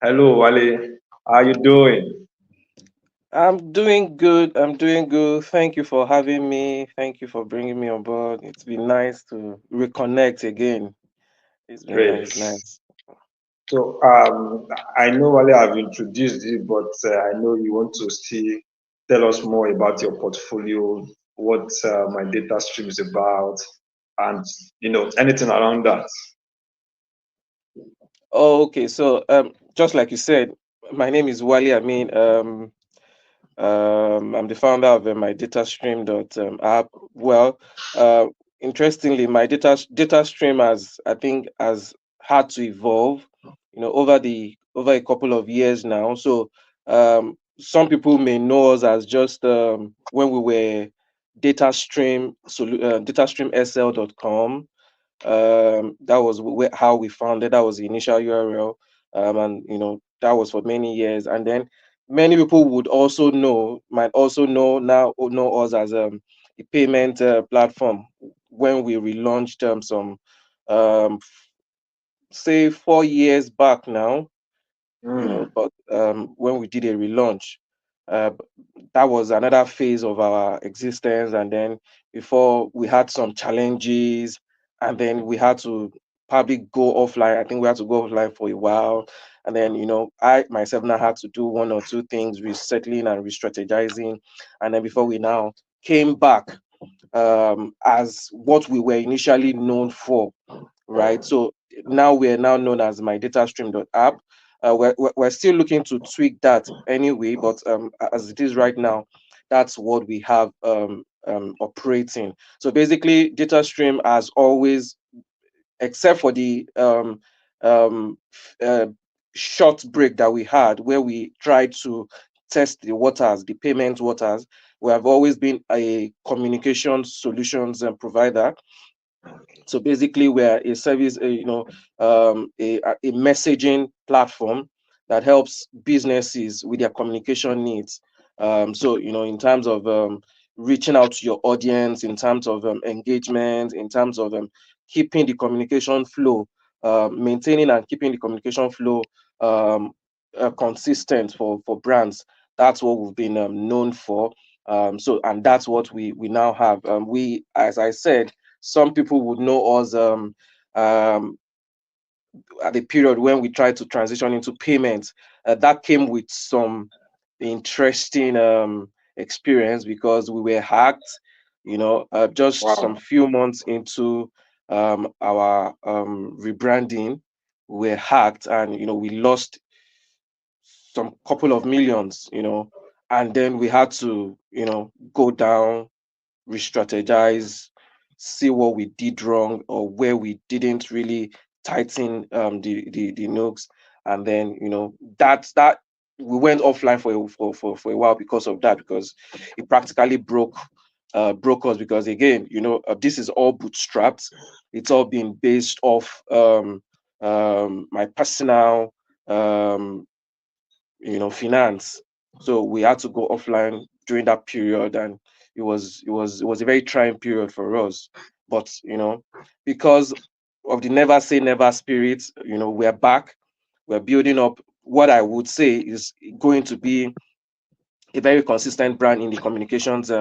Hello, Wale. How you doing? I'm doing good. I'm doing good. Thank you for having me. Thank you for bringing me on board. It's been nice to reconnect again. It's been Great. nice, nice. So, I know Wale, I've introduced you, but I know you want to still tell us more about your portfolio, what my data stream is about, and anything around that. Oh, okay. So, just like you said, my name is Wale Ameen. I'm the founder of my datastream app. Well, uh, interestingly, my data stream has, I think, has had to evolve, over a couple of years now. So, some people may know us as just when we were datastreamsl.com. That was how we founded. That was the initial URL, and that was for many years. And then many people might also know us as a payment platform when we relaunched um, say 4 years back now, Mm, but when we did a relaunch, uh, that was another phase of our existence. And then before we had some challenges, and then we had to probably go offline. I think we had to go offline for a while. And then, I myself now had to do one or two things, resettling and re-strategizing. And then before we now came back as what we were initially known for, right? So now we're now known as my app. We're still looking to tweak that anyway, but as it is right now, that's what we have operating. So basically, DataStream has always, except for the uh, short break that we had where we tried to test the waters, the payment waters, we have always been a communication solutions provider. So basically, we're a service, a messaging platform that helps businesses with their communication needs. So in terms of reaching out to your audience, in terms of engagement, in terms of keeping the communication flow, maintaining and keeping the communication flow um, consistent for brands. That's what we've been known for. So and that's what we now have. We, as I said, some people would know us um, at the period when we tried to transition into payments. That came with some interesting experience because we were hacked. Just some wow. few months into our rebranding, we were hacked, and we lost some couple of millions. And then we had to go down, re-strategize, see what we did wrong or where we didn't really tighten the nooks. And then that we went offline for a while because of that, because it practically broke us, because again, this is all bootstrapped. It's all been based off my personal um, finance. So we had to go offline during that period, and it was a very trying period for us. But because of the never say never spirit, we're back. We're building up what I would say is going to be a very consistent brand in the communications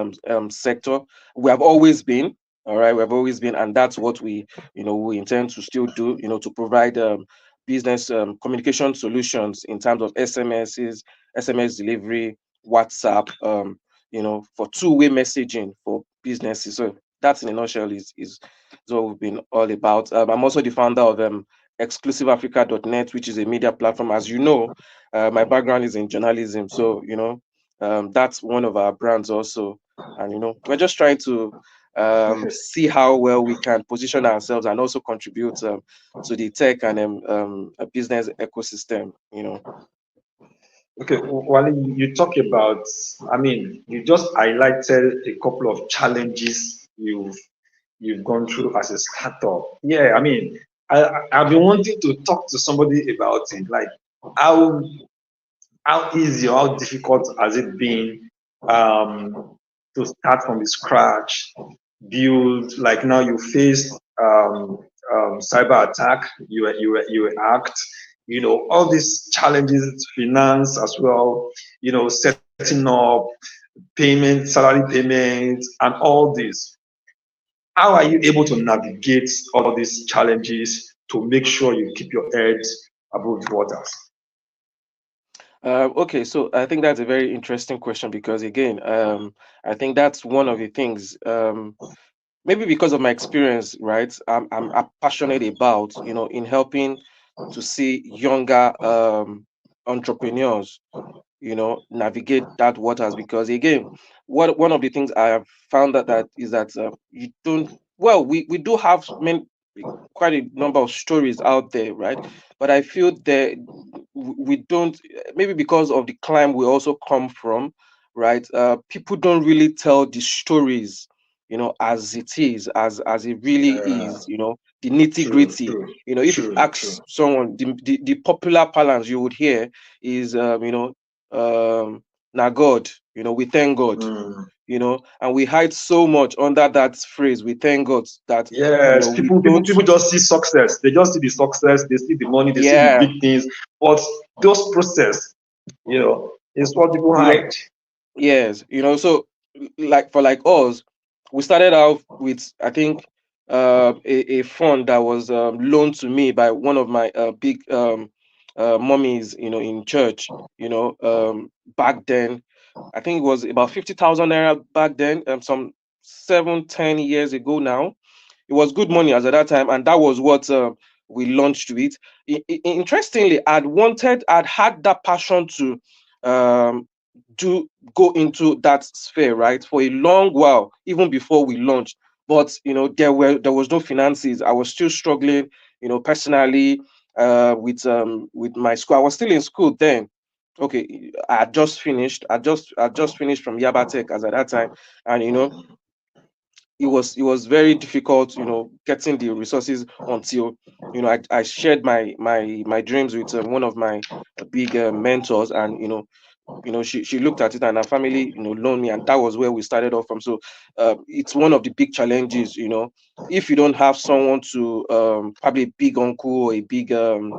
sector. We have always been, all right. We have always been, and that's what we intend to still do. To provide business communication solutions in terms of SMSs, SMS delivery, WhatsApp, for two-way messaging for businesses. So that's in a nutshell is what we've been all about. I'm also the founder of exclusiveafrica.net, which is a media platform. As you know, my background is in journalism, so that's one of our brands also. And we're just trying to see how well we can position ourselves and also contribute to the tech and a business ecosystem. Okay, Wale, you talk about, you just highlighted a couple of challenges you've gone through as a startup. Yeah, I've been wanting to talk to somebody about it, like how how easy or how difficult has it been to start from the scratch, build, like now you faced cyber attack, you were hacked, all these challenges, finance as well, setting up payments, salary payments, and all this. How are you able to navigate all these challenges to make sure you keep your head above the waters? Okay, so I think that's a very interesting question because again, I think that's one of the things. Maybe because of my experience, right? I'm passionate about, in helping to see younger entrepreneurs, navigate that waters. Because again, what one of the things I have found that is that you don't. Well, we do have many quite a number of stories out there, right? But I feel that we don't, maybe because of the climb we also come from, right? People don't really tell the stories, as it is, as it really Yeah, is, the nitty true, gritty. true, If you true, true. ask someone, the popular parlance you would hear is, na God, we thank God, Mm. and we hide so much under that phrase, we thank God, that, Yes, we people, people, don't, people just see success. They just see the success. They see the money. They see the yeah, big things. But those process, is what people you know, hide. yes, so like for like us, we started out with, I think, a fund that was loaned to me by one of my big mummies, in church, back then. I think it was about 50,000 naira back then, some 7, 10 years ago now. It was good money as at that time, and that was what we launched with. Interestingly, I'd had that passion to um, do go into that sphere, right, for a long while, even before we launched. But there was no finances. I was still struggling, personally, with my school. I was still in school then. Okay, I had just finished. I just finished from Yaba Tech as at that time, and it was very difficult, getting the resources until I shared my dreams with one of my big mentors, and she looked at it, and her family loaned me, and that was where we started off from. So it's one of the big challenges, if you don't have someone to, probably a big uncle or a big um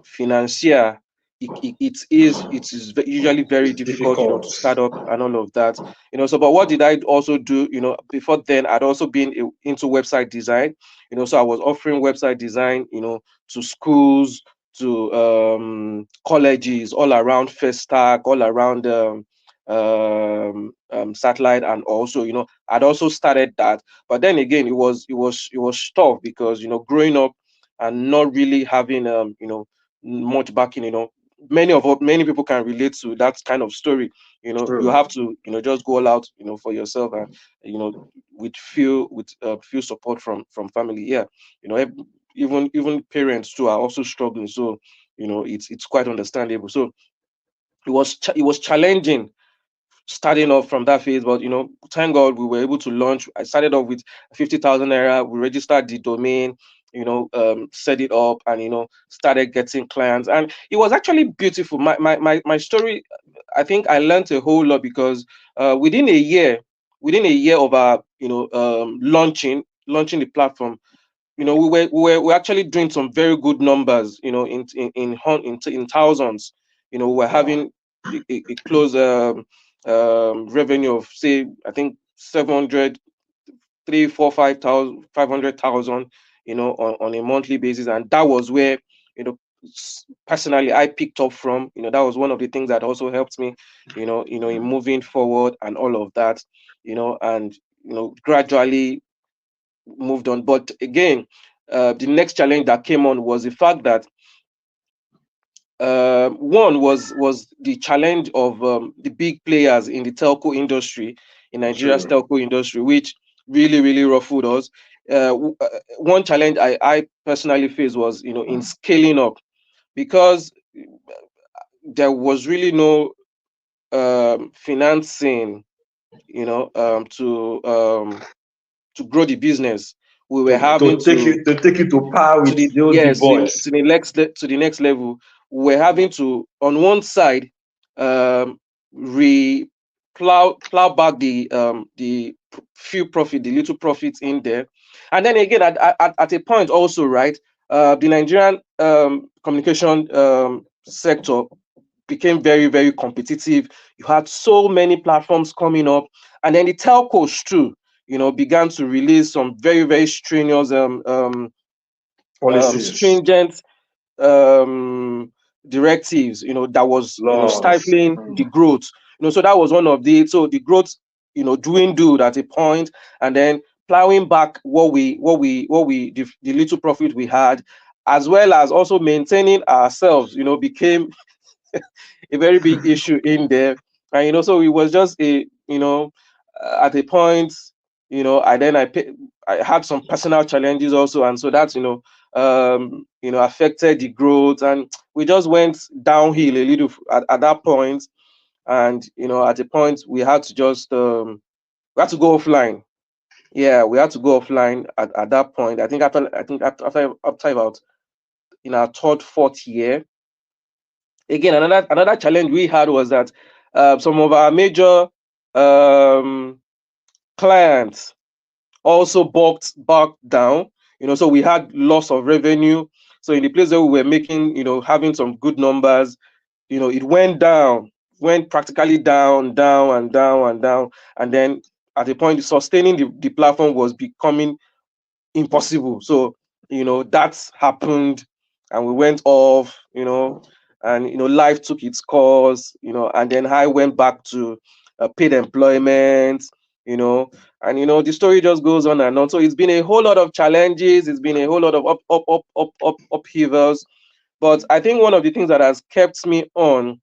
financier, usually very It's difficult, difficult. to start up and all of that. So but what did I also do? Before then, I'd also been into website design. So I was offering website design, to schools, to colleges all around First Stack, all around satellite, and also, I'd also started that. But then again, it was tough because, growing up and not really having much backing. Many people can relate to that kind of story. You True. have to, just go all out, for yourself, and you know with few support from family. Yeah, even parents too are also struggling. So it's quite understandable. So it was challenging starting off from that phase. But thank God we were able to launch. I started off with 50,000 naira. We registered the domain, set it up, and started getting clients. And it was actually beautiful. My story, I think I learned a whole lot because within a year of our launching the platform, we were actually doing some very good numbers, in thousands. We were Wow. having a close revenue of, say, I think 700, 3, 4, 5,000, 500,000, on a monthly basis. And that was where, personally, I picked up from. That was one of the things that also helped me, in moving forward and all of that. And gradually moved on. But again, the next challenge that came on was the fact that, one was the challenge of the big players in the telco industry, in Nigeria's True. telco industry, which really, really ruffled us. One challenge I personally faced was, in scaling up, because there was really no financing, to grow the business. We were To having take you to par to with the those big yes boys. to the next level. We're having to, on one side, um re plow back the few profit, the little profits in there. And then again, at a point also, right, the Nigerian communication sector became very, very competitive. You had so many platforms coming up, and then the telcos too, began to release some very, very strenuous, Policies, stringent um directives, that was, laws. stifling the growth. So that was one of the growth, dwindled at a point, and then plowing back the little profit we had, as well as also maintaining ourselves, became a very big issue in there. And so it was just at a point, I had some personal challenges also, and so that's affected the growth, and we just went downhill a little at that point. And at a point we had to just we had to go offline. Yeah, we had to go offline at that point. I think after about in our third, fourth year. Again, another challenge we had was that some of our major um, clients also bulked down. So we had loss of revenue. So in the place where we were making, having some good numbers, it went down, went practically down, down and down and down. And then at a point, sustaining the platform was becoming impossible. So, that's happened, and we went off, and life took its course, and then I went back to paid employment, you know, and the story just goes on and on. So it's been a whole lot of challenges, it's been a whole lot of upheavals. But I think one of the things that has kept me on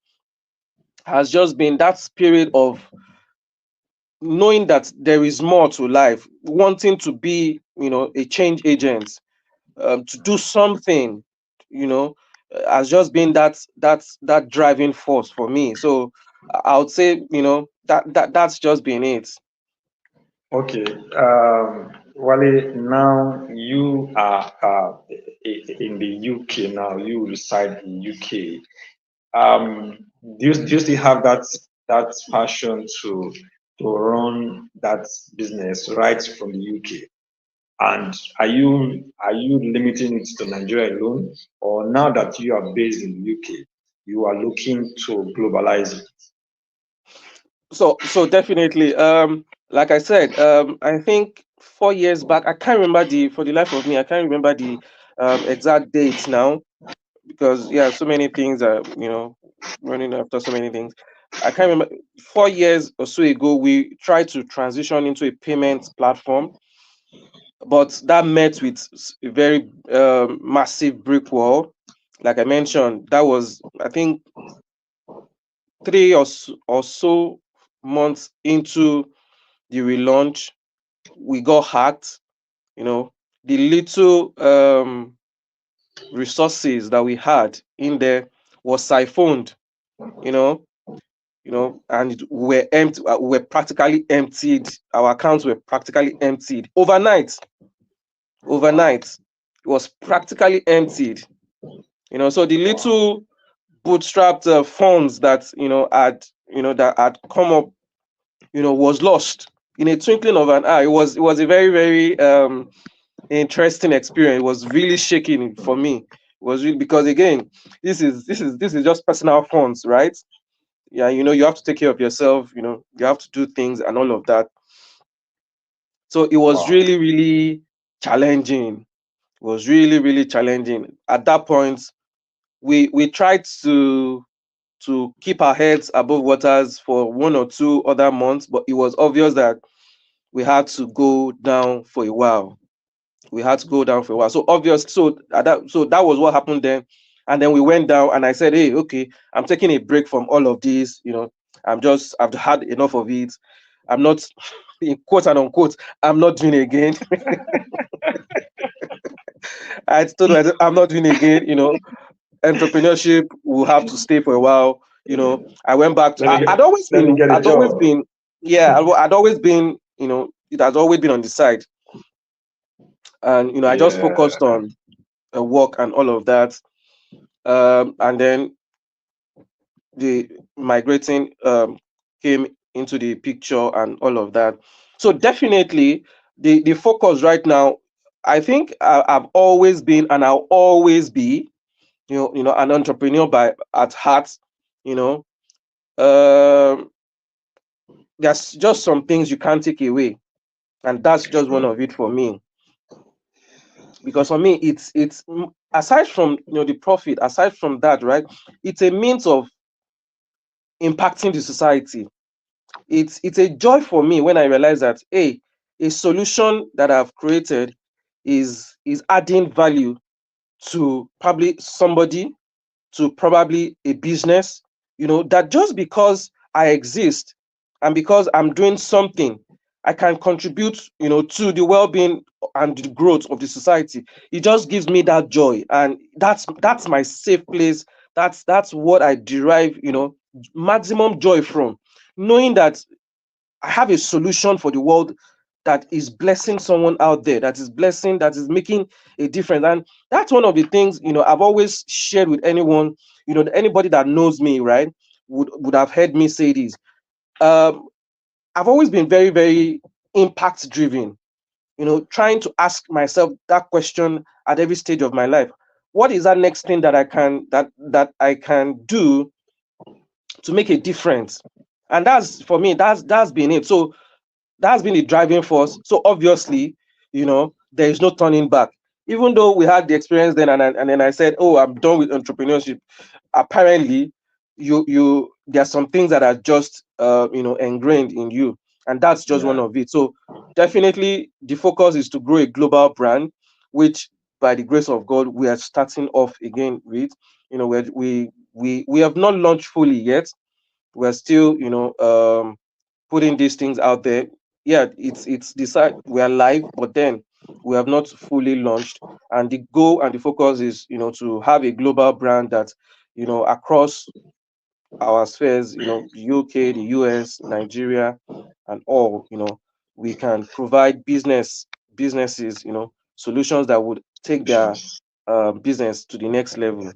has just been that spirit of knowing that there is more to life, wanting to be, a change agent, to do something, has just been that driving force for me. So I would say, that's just been it. Okay. Wale, now you are in the UK now. You reside in UK. Um, do you still have that passion to run that business right from the UK? And are you limiting it to Nigeria alone, or now that you are based in the UK, you are looking to globalize it? So definitely, like I said, I think 4 years back, I can't remember for the life of me, I can't remember the exact dates now, because yeah, so many things are, running after so many things. I can't remember. 4 years or so ago, we tried to transition into a payment platform, but that met with a very massive brick wall. Like I mentioned, that was, I think, 3 or so months into the relaunch. We got hacked. You know, the little resources that we had in there was siphoned. You know, and we're empty. We're practically emptied. Our accounts were practically emptied overnight. Overnight, it was practically emptied. So the Wow. little bootstrapped funds that that had come up, was lost in a twinkling of an eye. It was a very, very interesting experience. It was really shaking for me. It was really, because again, this is just personal funds, right? Yeah, you have to take care of yourself. You have to do things and all of that. So it was Wow. really, really challenging. It was really, really challenging. At that point, we tried to keep our heads above waters for 1 or 2 other months, but it was obvious that we had to go down for a while. We had to go down for a while. So obvious. So that was what happened then. And then we went down, and I said, "Hey, okay, I'm taking a break from all of this. I've had enough of it. I'm not, in quote and unquote, I'm not doing it again." I told myself, I'm not doing it again. Entrepreneurship will have to stay for a while. I went back to, Let me get I'd always let me been, get a job. yeah, I'd always been, it has always been on the side. And, I just Yeah. focused on work and all of that. And then the migrating came into the picture and all of that. So definitely the focus right now, I think I've always been and I'll always be, an entrepreneur by at heart. You know, um, there's just some things you can't take away, and that's just one of it for me. Because for me, aside from the profit, aside from that, right? It's a means of impacting the society. It's a joy for me when I realize that, hey, a solution that I've created is adding value to probably somebody, to probably a business, that just because I exist and because I'm doing something, I can contribute, to the well-being and the growth of the society. It just gives me that joy, and that's my safe place. That's what I derive, maximum joy from, knowing that I have a solution for the world that is blessing someone out there, that is making a difference. And that's one of the things, I've always shared with anyone, anybody that knows me, right, would have heard me say this. Um, I've always been very, very impact driven, trying to ask myself that question at every stage of my life. What is that next thing that I can do to make a difference? And that's for me, that's been it. So that's been the driving force. So obviously, there is no turning back. Even though we had the experience then, and then I said, "Oh, I'm done with entrepreneurship." Apparently, there are some things that are just ingrained in you, and that's just one Yeah. of it. So definitely, the focus is to grow a global brand, which by the grace of God, we are starting off again with. We have not launched fully yet. We're still putting these things out there. Yeah, it's decide we are live, but then we have not fully launched. And the goal and the focus is, to have a global brand that, across our spheres, the UK, the US, Nigeria, and all, we can provide businesses, solutions that would take their business to the next level.